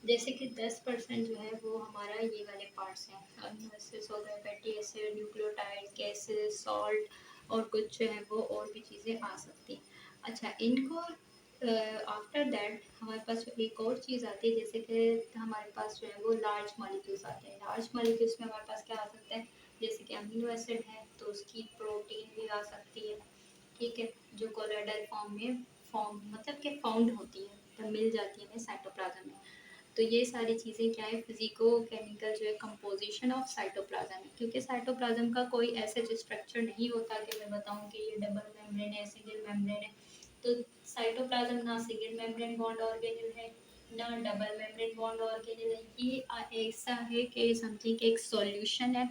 जैसे कि 10% जो है वो हमारा ये वाले पार्ट्स हैं, अमीनो एसिड्स हो गए, fatty acid, nucleotide, gases, salt और कुछ जो है वो और भी चीज़ें आ सकती हैं। अच्छा, इनको आफ्टर दैट हमारे पास जो एक और चीज़ आती है, जैसे कि हमारे पास जो है वो लार्ज मॉलिक्यूल्स आते हैं। लार्ज मॉलिक्यूल्स में हमारे पास क्या आ सकता है, जैसे कि अमीनो एसिड है तो उसकी प्रोटीन भी आ सकती है, ठीक है, जो कोलोइडल फॉर्म में फॉर्म मतलब कि फाउंड होती है, तब मिल जाती है हमें साइटोप्लाज्म में। तो ये सारी चीज़ें क्या है, फिजिको केमिकल जो है कंपोजिशन ऑफ साइटोप्लाज्म है। क्योंकि साइटोप्लाज्म का कोई ऐसे स्ट्रक्चर नहीं होता कि मैं बताऊं कि ये डबल मेम्ब्रेन है, सिंगल मेम्ब्रेन है। तो साइटोप्लाज्म ना सिंगल मेम्ब्रेन बॉन्ड ऑर्गेनेल है, ना डबल मेम्ब्रेन बॉन्ड ऑर्गेनेल है। ये ऐसा है कि समथिंग एक सॉल्यूशन है,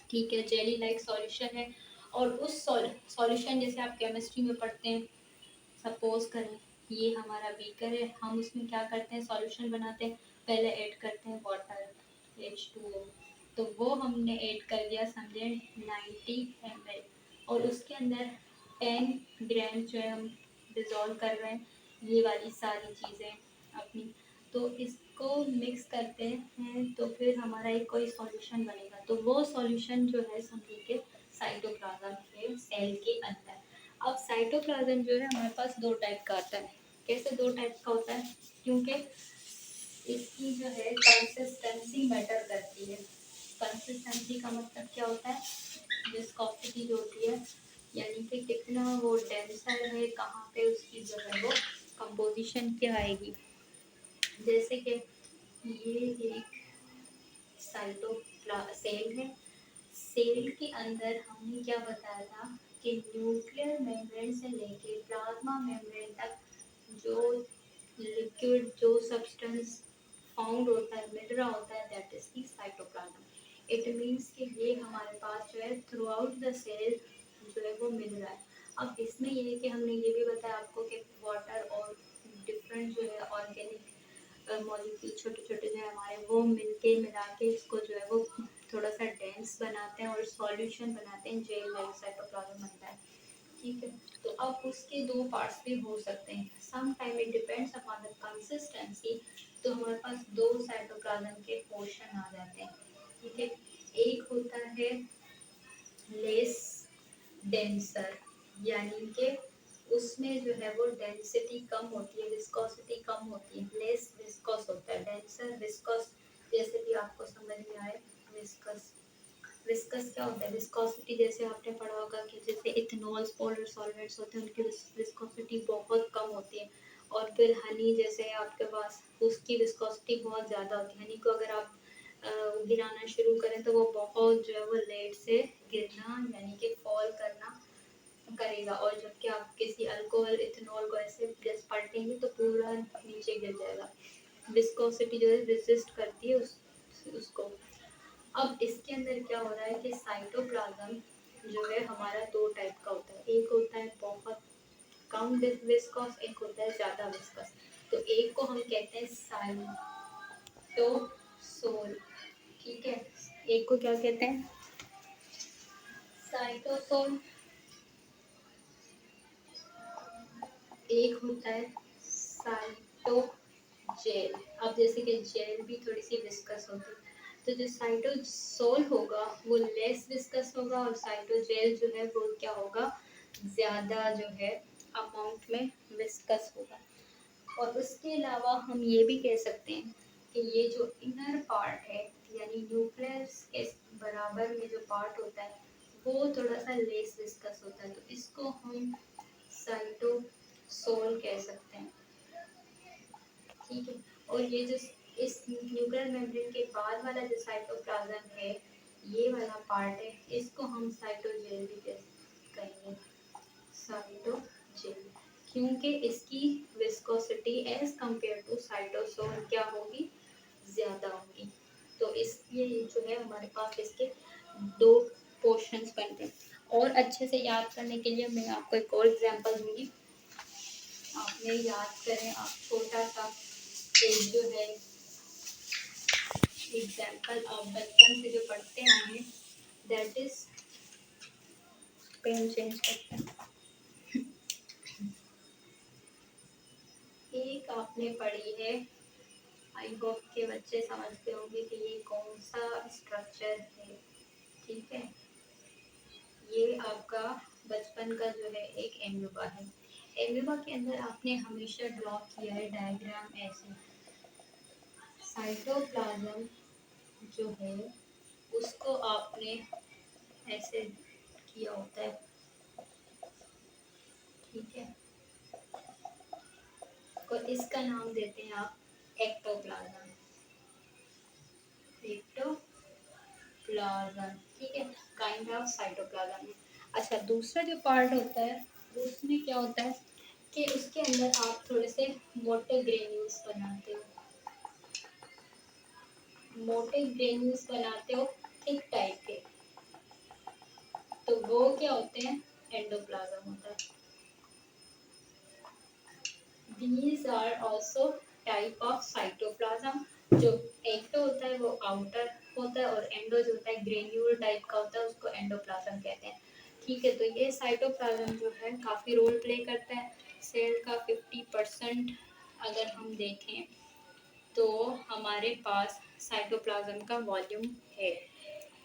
ठीक है, जेली लाइक सॉल्यूशन है। और उस सॉल्यूशन जैसे आप केमिस्ट्री में पढ़ते हैं, सपोज करें ये हमारा बीकर है, हम उसमें क्या करते हैं, सॉल्यूशन बनाते हैं, पहले ऐड करते हैं वाटर H2O। तो वो हमने ऐड कर दिया समझे 90 ml, और उसके अंदर 10 ग्राम जो है हम डिज़ोल्व कर रहे हैं ये वाली सारी चीज़ें अपनी। तो इसको मिक्स करते हैं तो फिर हमारा एक कोई सॉल्यूशन बनेगा। तो वो सॉल्यूशन जो है समझिए कि साइटोप्लाज्म के सेल के अंदर। अब साइटोप्लाज्म जो है हमारे पास दो टाइप का आता है। कैसे दो टाइप का होता है, क्योंकि इसकी जो है कंसिस्टेंसी मैटर करती है। कंसिस्टेंसी का मतलब क्या होता है, विस्कोसिटी जो होती है, यानी कि कितना वो डेंसर है, कहाँ पे उसकी जो है वो कंपोजिशन क्या आएगी। जैसे कि ये एक सेल है, सेल के अंदर हमने क्या बताया था कि न्यूक्लियर मेम्ब्रेन से लेके प्लाज्मा मेम्ब्रेन तक जो लिक्विड जो सब्सटेंस फाउंड होता है, मिल रहा होता है, that is the cytoplasm. It means कि ये हमारे पास जो है थ्रू आउट द सेल जो है वो मिल रहा है। अब इसमें ये है कि हमने ये भी बताया आपको कि वाटर और डिफरेंट जो है ऑर्गेनिक मॉलिक्यूल छोटे छोटे जो है हमारे, वो मिलके मिला के इसको जो है वो थोड़ा सा डेंस बनाते हैं और सॉल्यूशन बनाते हैं, जेल लाइक साइटोप्लाज्म बनता है, ठीक है। तो अब उसके दो पार्ट्स भी हो सकते हैं, some time it depends upon the consistency. तो हमारे पास दो साइटोप्लाज्म के पोर्शन आ जाते हैं, ठीक है। एक होता है लेस डेंसर, यानी कि उसमें जो है वो डेंसिटी कम होती है, विस्कोसिटी कम होती है, लेस विस्कोस होता है। डेंसर विस्कोस, जैसे कि आपको समझ में आए, विस्कस, विस्कस क्या होता है, विस्कोसिटी जैसे आपने पढ़ा होगा कि जैसे इथेनॉल पोलर सॉल्वेंट्स होते हैं उनकी विस्कोसिटी बहुत कम होती है। और फिर हनी जैसे आपके पास, उसकी विस्कोसिटी बहुत ज़्यादा होती है। हनी को अगर आप गिराना शुरू करें तो वो बहुत जो है वो लेट से गिरना यानी कि फॉल करना करेगा, और जबकि आप किसी अल्कोहल इथेनॉल को ऐसे जैसे पलटेंगे तो पूरा नीचे गिर जाएगा। विस्कोसिटी जो है रेजिस्ट करती है उसको। अब इसके अंदर क्या हो रहा है कि साइटोप्लाज्म जो है हमारा दो टाइप का होता है, एक होता है बहुत कम विस्कॉस, एक होता है ज़्यादा विस्कॉस। तो एक को हम कहते हैं साइटोसोल, ठीक है, एक को क्या कहते हैं, साइटोसोल। एक होता है साइटो जेल। अब जैसे कि जेल भी थोड़ी सी विस्कस होती है, तो जो साइटोसोल होगा वो लेस विस्कस होगा, और साइटोजेल जो है वो क्या होगा, ज़्यादा जो है अमाउंट में विस्कस होगा। और उसके अलावा हम ये भी कह सकते हैं कि ये जो इनर पार्ट है, यानी न्यूक्लियस के बराबर में जो पार्ट होता है वो थोड़ा सा लेस विस्कस होता है, तो इसको हम साइटोसोल कह सकते हैं, ठीक है। और ये जो इस न्यूक्लियर मेम्ब्रेन के बाद वाला जो साइटोप्लाज्म है, ये वाला पार्ट है, इसको हम साइटोजेल भी कहेंगे, साइटोजेल, क्योंकि इसकी viscosity as compare to cytosol क्या होगी, ज़्यादा होगी। तो इसलिए जो है हमारे पास इसके दो पोर्शंस बनते हैं। और अच्छे से याद करने के लिए मैं आपको एक और एग्जांपल दूंगी, आपने याद करें, आप छोटा सा एक जो है एग्जाम्पल आप बचपन से जो पढ़ते आए हैं, दैट इज, पेन चेंज करते हैं, एक आपने पढ़ी है आई होप के बच्चे समझते होंगे कि ये कौन सा स्ट्रक्चर है। ठीक है, ये आपका बचपन का जो है एक एम्यूबा है। एम्यूबा के अंदर आपने हमेशा ड्रॉ किया है डायग्राम ऐसे। साइटोप्लाज्म जो है उसको आपने ऐसे किया होता है। ठीक है, और इसका नाम देते हैं आप एक्टोप्लाज्म। एक्टोप्लाज्म, ठीक है, काइंड ऑफ साइटोप्लाज्म। अच्छा, दूसरा जो पार्ट होता है उसमें क्या होता है कि उसके अंदर आप थोड़े से मोटे ग्रेन्यूल्स बनाते हो। मोटे ग्रेन्यूल्स बनाते हो थिक टाइप के, तो वो क्या होते हैं, एंडोप्लाज्म होता है। These are also type of cytoplasm। जो एक्टो होता है वो आउटर होता है और एंडो जो होता है ग्रेन्यूल टाइप का होता है, उसको एंडोप्लाज्म कहते हैं। ठीक है, तो ये साइटोप्लाज्म जो है काफ़ी रोल प्ले करता है। सेल का 50% अगर हम देखें तो हमारे पास साइटोप्लाज्म का वॉल्यूम है।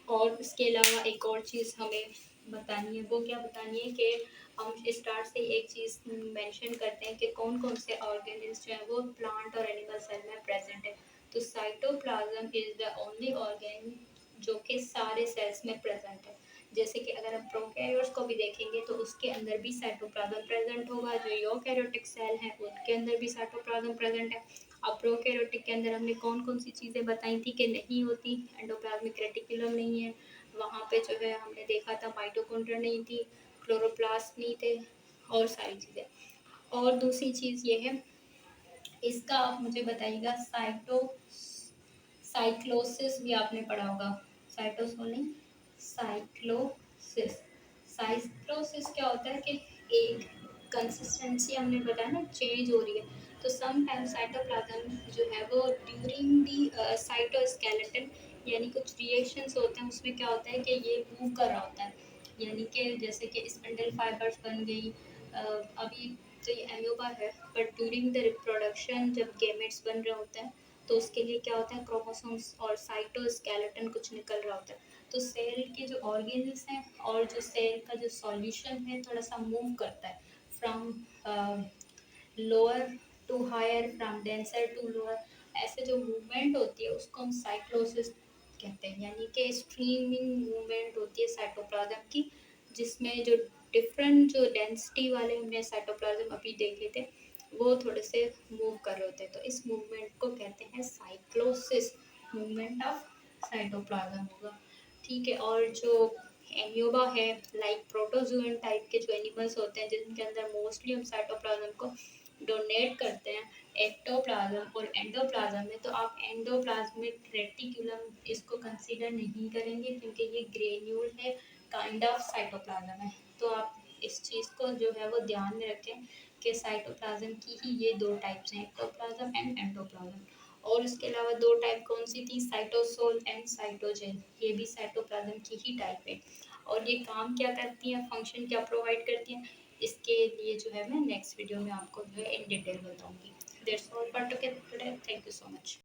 और उसके अलावा एक और चीज़ हमें बतानी है, वो क्या बतानी है कि हम स्टार्ट से एक चीज़ मेंशन करते हैं कि कौन कौन से ऑर्गेनिल्स जो है वो प्लांट और एनिमल सेल में प्रेजेंट है। तो cytoplasm is the only organ जो कि सारे सेल्स में प्रेजेंट है। जैसे कि अगर हम प्रोकैरियोट्स को भी देखेंगे तो उसके अंदर भी साइटोप्लाज्म प्रेजेंट होगा। जो यूकैरियोटिक सेल हैं उनके अंदर भी साइटोप्लाज्म प्रेजेंट है। अब प्रोकैरियोटिक के अंदर हमने कौन कौन सी चीज़ें बताई थी कि नहीं होती, एंडोप्लाज्मिक रेटिकुलम नहीं है, वहाँ पे जो है हमने देखा था माइटोकॉन्ड्रिया नहीं थी, क्लोरोप्लास्ट नहीं थे, और सारी चीज़ें। और दूसरी चीज़ ये है, इसका आप मुझे बताइएगा साइक्लोसिस भी आपने पढ़ा होगा। साइटोसोल नहीं, साइक्लोसिस। साइक्लोसिस क्या होता है कि एक कंसिस्टेंसी हमने बताया ना चेंज हो रही है। तो सम टाइम साइटोप्लाज्म जो है वो ड्यूरिंग दी साइटोस्केलेटन, यानी कुछ रिएक्शंस होते हैं उसमें क्या होता है कि ये मूव कर रहा होता है। यानी कि जैसे कि स्पिंडल फाइबर्स बन गई, अभी तो ये एम्यूबा है, बट ड्यूरिंग द रिप्रोडक्शन जब गेमेट्स बन रहे होते हैं तो उसके लिए क्या होता है, क्रोमोसोम्स और साइटोस्केलेटन कुछ निकल रहा होता है। तो सेल के जो ऑर्गेन्स हैं और जो सेल का जो सॉल्यूशन है थोड़ा सा मूव करता है from lower to higher, from denser to lower. ऐसे जो मूवमेंट होती है उसको हम साइक्लोसिस कहते हैं, यानी कि स्ट्रीमिंग मूवमेंट होती है साइटोप्लाज्म की, जिसमें जो डिफरेंट जो डेंसिटी वाले हमने साइटोप्लाज्म अभी देखे थे वो थोड़े से मूव कर रहे होते हैं। तो इस मूवमेंट को कहते हैं साइक्लोसिस, मूवमेंट ऑफ साइटोप्लाज्म होगा। ठीक है, और जो एम्यूबा है लाइक प्रोटोजोएन टाइप के जो एनिमल्स होते हैं जिनके अंदर मोस्टली हम साइटोप्लाज्म को डोनेट करते हैं एक्टोप्लाज्म और एंडोप्लाज्म में, तो आप एंडोप्लाज्मिक रेटिकुलम इसको कंसीडर नहीं करेंगे क्योंकि ये ग्रेन्यूल है, काइंड ऑफ साइटोप्लाज्म है। तो आप इस चीज़ को जो है वो ध्यान में रखें कि साइटोप्लाज्म की ही ये दो टाइप्स हैं, एक्टोप्लाज्म एंड एंडोप्लाज्म। और इसके अलावा दो टाइप कौन सी थी, साइटोसोल एंड साइटोजेन, ये भी साइटोप्लाज्म की ही टाइप है। और ये काम क्या करती हैं, फंक्शन क्या प्रोवाइड करती हैं, इसके लिए जो है मैं नेक्स्ट वीडियो में आपको जो है इन डिटेल बताऊंगी। That's all for today, thank you so much.